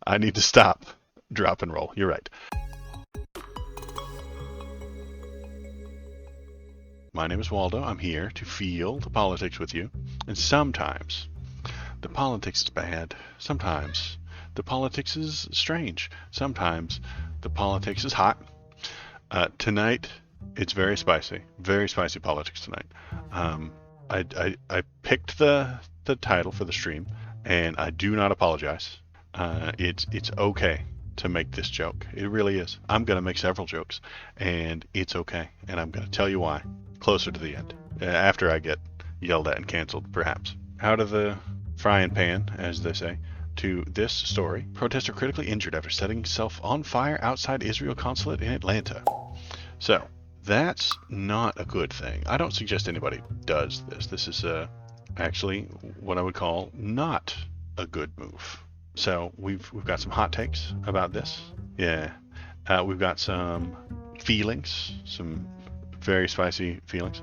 I need to stop, drop and roll. You're right. My name is Waldo. I'm here to feel the politics with you. And sometimes the politics is bad. Sometimes the politics is strange. Sometimes the politics is hot. Tonight, it's very spicy politics tonight. Um, I picked the title for the stream, and I do not apologize. It's okay to make this joke. It really is. I'm gonna make several jokes, and it's okay. And I'm gonna tell you why closer to the end, after I get yelled at and canceled, perhaps. Out of the frying pan, as they say, to this story. Protester critically injured after setting himself on fire outside Israel consulate in Atlanta. So, that's not a good thing. I don't suggest anybody does this. This is actually what I would call not a good move. So we've got some hot takes about this. Yeah, we've got some feelings, some very spicy feelings.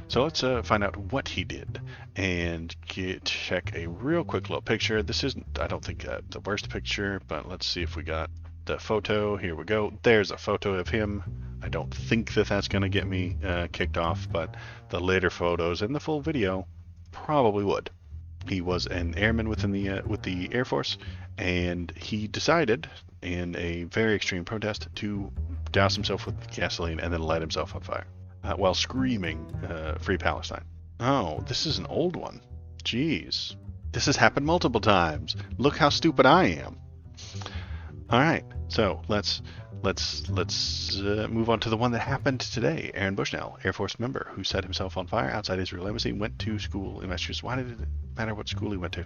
So let's find out what he did and check a real quick little picture. This isn't, I don't think, the worst picture, but let's see if we got the photo. Here we go. There's a photo of him. I don't think that that's going to get me kicked off, but the later photos and the full video probably would. He was an airman with the Air Force, and he decided in a very extreme protest to douse himself with gasoline and then light himself on fire while screaming "Free Palestine." Oh, this is an old one. Jeez, this has happened multiple times. Look how stupid I am. All right, so let's move on to the one that happened today. Aaron Bushnell, Air Force member who set himself on fire outside Israel embassy, went to school in Massachusetts. Why did it matter what school he went to?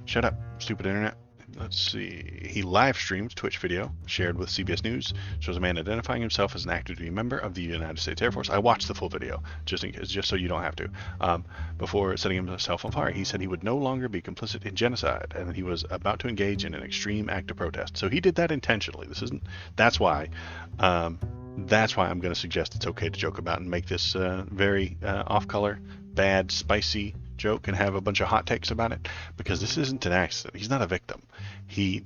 Shut up, stupid internet. Let's see. He live streamed Twitch video shared with CBS News. Shows a man identifying himself as an active duty member of the United States Air Force. I watched the full video just so you don't have to. Before setting himself on fire, he said he would no longer be complicit in genocide and that he was about to engage in an extreme act of protest. So he did that intentionally. That's why I'm going to suggest it's okay to joke about and make this very off-color, bad, spicy joke and have a bunch of hot takes about it, because this isn't an accident. He's not a victim. He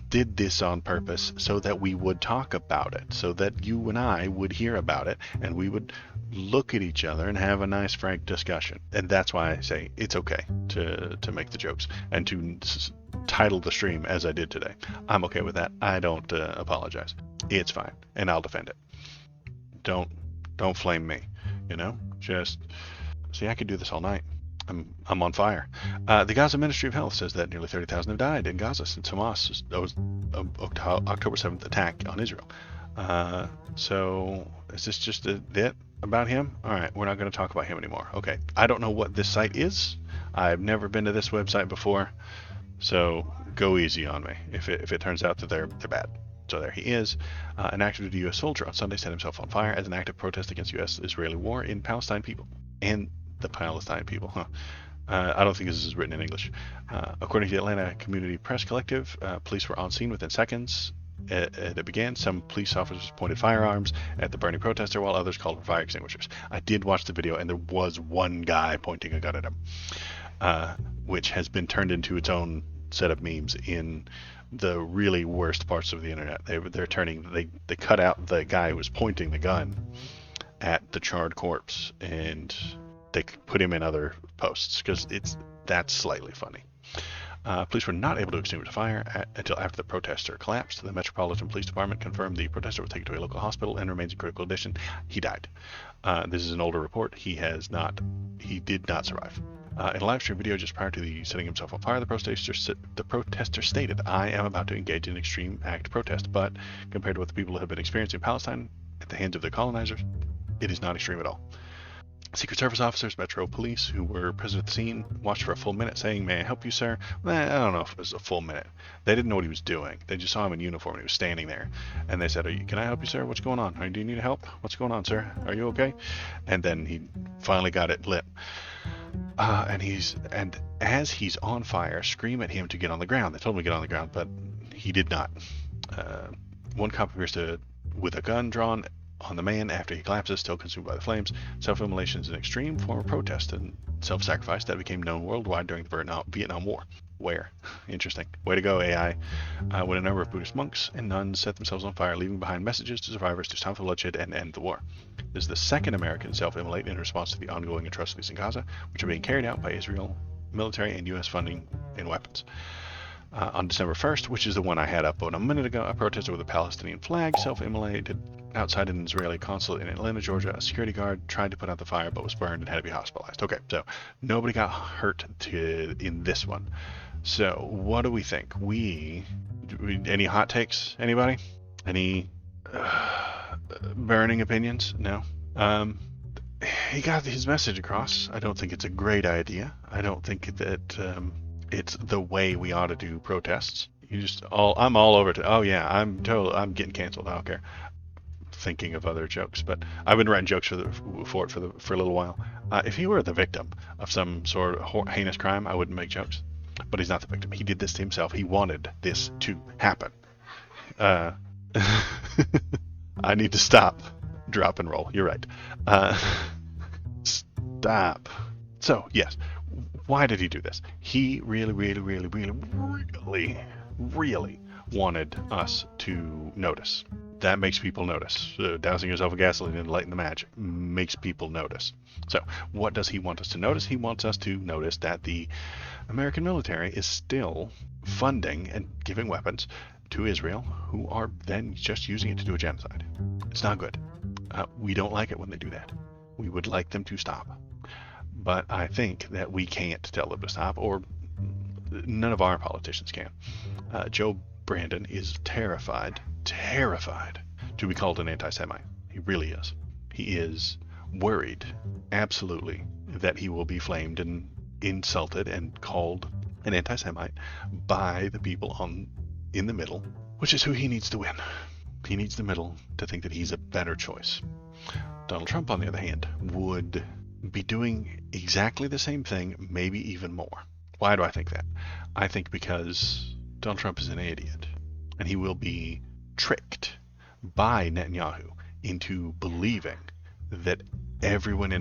did this on purpose so that we would talk about it, so that you and I would hear about it, and we would look at each other and have a nice frank discussion. And that's why I say it's okay to make the jokes and to title the stream as I did today. I'm okay with that. I don't apologize. It's fine, and I'll defend it. Don't flame me, just see. I could do this all night. I'm on fire. The Gaza Ministry of Health says that nearly 30,000 have died in Gaza since Hamas' October 7th attack on Israel. So is this just a bit about him? All right, we're not going to talk about him anymore. Okay, I don't know what this site is. I've never been to this website before, so go easy on me if it turns out that they're bad. So there he is. An active duty U.S. soldier on Sunday set himself on fire as an act of protest against U.S.-Israeli war in Palestine people. And the Palestine people, I don't think this is written in English. According to the Atlanta Community Press Collective, police were on scene within seconds. It began. Some police officers pointed firearms at the burning protester, while others called for fire extinguishers. I did watch the video, and there was one guy pointing a gun at him, which has been turned into its own set of memes in the really worst parts of the internet. They cut out the guy who was pointing the gun at the charred corpse, and they put him in other posts because that's slightly funny. Police were not able to extinguish the fire until after the protester collapsed. The Metropolitan Police Department confirmed the protester was taken to a local hospital and remains in critical condition. He died. This is an older report. He did not survive. In a live stream video just prior to the setting himself on fire, the protester stated, "I am about to engage in an extreme act protest, but compared to what the people have been experiencing in Palestine at the hands of the colonizers, it is not extreme at all." Secret Service officers, Metro Police, who were present at the scene, watched for a full minute, saying, "May I help you, sir?" Well, I don't know if it was a full minute. They didn't know what he was doing. They just saw him in uniform, and he was standing there. And they said, "Can I help you, sir? What's going on? Do you need help? What's going on, sir? Are you okay?" And then he finally got it lit. And as he's on fire, scream at him to get on the ground. They told him to get on the ground, but he did not. One cop appears with a gun drawn on the man after he collapses, still consumed by the flames. Self-immolation is an extreme form of protest and self-sacrifice that became known worldwide during the Vietnam War. Where? Interesting. Way to go, AI. When a number of Buddhist monks and nuns set themselves on fire, leaving behind messages to survivors to stop the bloodshed and end the war. This is the second American self-immolate in response to the ongoing atrocities in Gaza, which are being carried out by Israel military and U.S. funding in weapons. On December 1st, which is the one I had up a minute ago, a protester with a Palestinian flag self-immolated outside an Israeli consulate in Atlanta, Georgia. A security guard tried to put out the fire but was burned and had to be hospitalized. Okay, so nobody got hurt in this one. So what do we think? Any hot takes? Anybody? Any burning opinions? No. He got his message across. I don't think it's a great idea. I don't think that it's the way we ought to do protests. I'm all over it. Oh yeah, I'm getting canceled. I don't care. Thinking of other jokes, but I've been writing jokes for a little while. If he were the victim of some sort of heinous crime, I wouldn't make jokes. But he's not the victim. He did this to himself. He wanted this to happen. I need to stop, drop and roll. You're right. Stop. So yes. Why did he do this? He really wanted us to notice. That makes people notice. Dousing yourself with gasoline and lighting the match makes people notice. So what does he want us to notice? He wants us to notice that the American military is still funding and giving weapons to Israel, who are then just using it to do a genocide. It's not good. We don't like it when they do that. We would like them to stop. But I think that we can't tell them to stop, or none of our politicians can. Joe Brandon is terrified to be called an anti-Semite. He really is. He is worried, absolutely, that he will be flamed and insulted and called an anti-Semite by the people in the middle, which is who he needs to win. He needs the middle to think that he's a better choice. Donald Trump, on the other hand, would be doing exactly the same thing, maybe even more. Why do I think that? I think because Donald Trump is an idiot, and he will be tricked by Netanyahu into believing that everyone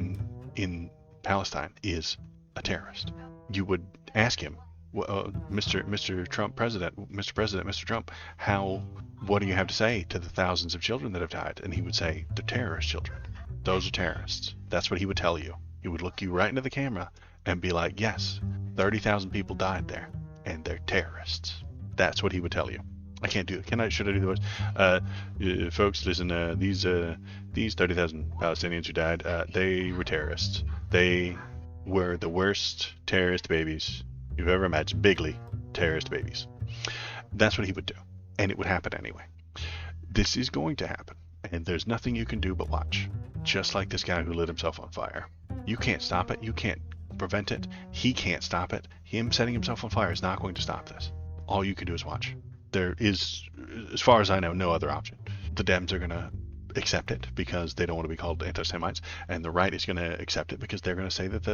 in Palestine is a terrorist. You would ask him, Mr. Trump, Mr. Trump, what do you have to say to the thousands of children that have died? And he would say, they're terrorist children. Those are terrorists. That's what he would tell you. He would look you right into the camera and be like, yes, 30,000 people died there, and they're terrorists. That's what he would tell you. I can't do it. Should I do the voice? Folks, listen, these 30,000 Palestinians who died, they were terrorists. They were the worst terrorist babies you've ever imagined. Bigly terrorist babies. That's what he would do. And it would happen anyway. This is going to happen. And there's nothing you can do but watch. Just like this guy who lit himself on fire. You can't stop it. You can't prevent it. He can't stop it. Him setting himself on fire is not going to stop this. All you can do is watch. There is, as far as I know, no other option. The Dems are going to accept it because they don't want to be called anti-Semites, and the right is going to accept it because they're going to say that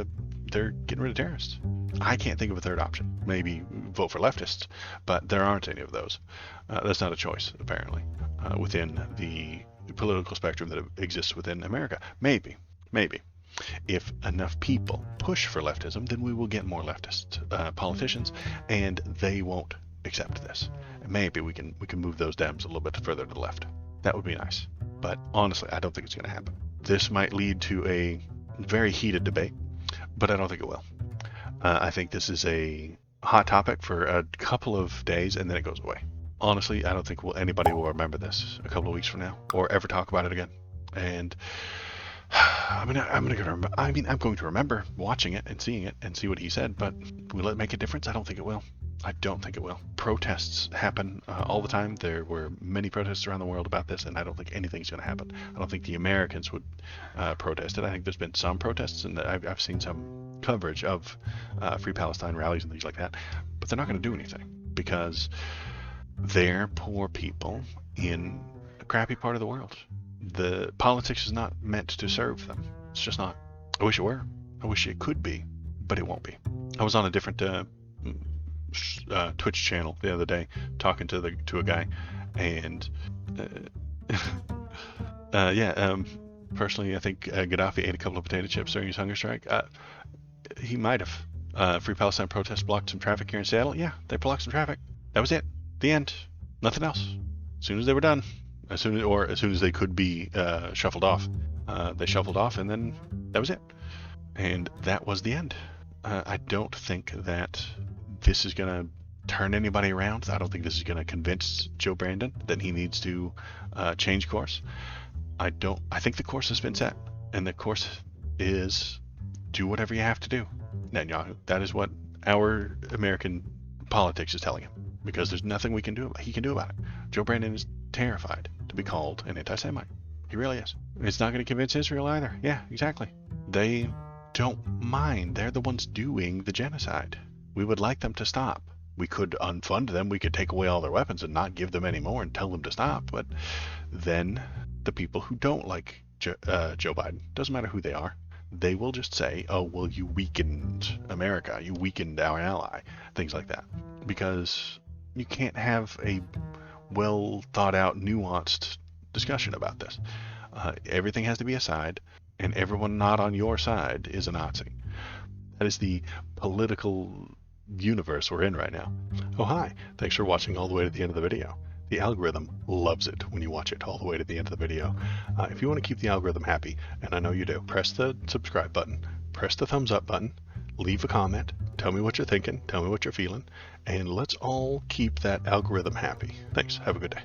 they're getting rid of terrorists. I can't think of a third option. Maybe vote for leftists, but there aren't any of those. That's not a choice, apparently, within the political spectrum that exists within America. Maybe. If enough people push for leftism, then we will get more leftist politicians, and they won't accept this. And maybe we can move those Dems a little bit further to the left. That would be nice. But honestly, I don't think it's going to happen. This might lead to a very heated debate, but I don't think it will. I think this is a hot topic for a couple of days, and then it goes away. Honestly, I don't think anybody will remember this a couple of weeks from now, or ever talk about it again. And I'm going to remember watching it and seeing it and see what he said, but will it make a difference? I don't think it will. I don't think it will. Protests happen all the time. There were many protests around the world about this, and I don't think anything's going to happen. I don't think the Americans would protest it. I think there's been some protests, and I've seen some coverage of Free Palestine rallies and things like that, but they're not going to do anything because they're poor people in a crappy part of the world. The politics is not meant to serve them. It's just not. I wish it were. I wish it could be, but it won't be. I was on a different Twitch channel the other day talking to a guy, and personally, I think Gaddafi ate a couple of potato chips during his hunger strike. He might have. Free Palestine protests blocked some traffic here in Seattle. Yeah, they blocked some traffic. That was it. The end. Nothing else. As soon as they were done, as soon as they could be shuffled off, they shuffled off, and then that was it. And that was the end. I don't think that this is going to turn anybody around. I don't think this is going to convince Joe Brandon that he needs to change course. I think the course has been set, and the course is do whatever you have to do, Netanyahu. That is what our American politics is telling him, because there's nothing he can do about it. Joe Brandon is terrified to be called an anti-Semite. He really is. It's not going to convince Israel either. Yeah, exactly. They don't mind. They're the ones doing the genocide. We would like them to stop. We could unfund them. We could take away all their weapons and not give them any more and tell them to stop. But then the people who don't like Joe Biden, doesn't matter who they are, they will just say, oh, well, you weakened America. You weakened our ally. Things like that. Because you can't have a well thought out, nuanced discussion about this. Everything has to be a side, and everyone not on your side is a Nazi. That is the political universe we're in right now. Oh, hi. Thanks for watching all the way to the end of the video. The algorithm loves it when you watch it all the way to the end of the video. If you want to keep the algorithm happy, and I know you do, press the subscribe button, press the thumbs up button, leave a comment, tell me what you're thinking, tell me what you're feeling, and let's all keep that algorithm happy. Thanks. Have a good day.